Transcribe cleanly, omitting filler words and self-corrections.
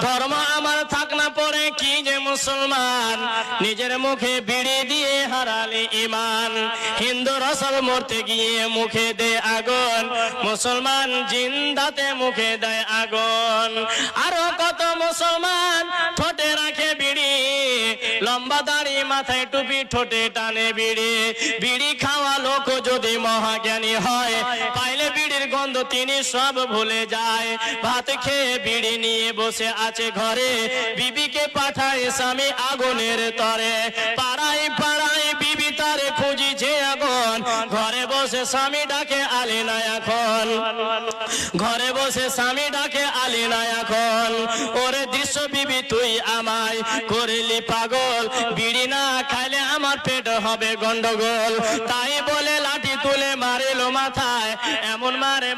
ধর্ম আমার থাক না পড়ে কি যে মুসলমান, নিজের মুখে বিড়ি দিয়ে হারালে ইমান। হিন্দু রসল মরতে গিয়ে মুখে দে আগুন, মুসলমান জিন্দাতে মুখে দেয় আগুন। আরো কত মুসলমান ঠোঁটে রাখে বিড়ি, লম্বা দাড়ি মাথায় টুপি ঠোঁটে টানে বিড়ি। বিড়ি খাওয়া লোক যদি মহাজ্ঞানী হয়, পাইলে বিড়ির গন্ধ তিনি সব ভুলে যায়। ভাত খেয়ে বিড়ি নিয়ে বসে আছে ঘরে, বিবিকে পাঠায় স্বামী আগুনের তরে। পাড়ায় পাড়ায় বিবি তারে খুঁজিছে আগুন, ঘরে বসে স্বামী ডাকে আলি না এখন, ঘরে বসে স্বামী ডাকে আলি না এখন। ওরে দৃশ্য বিবি তুই আমায় করলি পাগল, বিড়ি না খাইলে আমার পেট হবে গন্ডগোল। তাই বলে লাঠি তুলে মারিল মাথায়, এমন মারে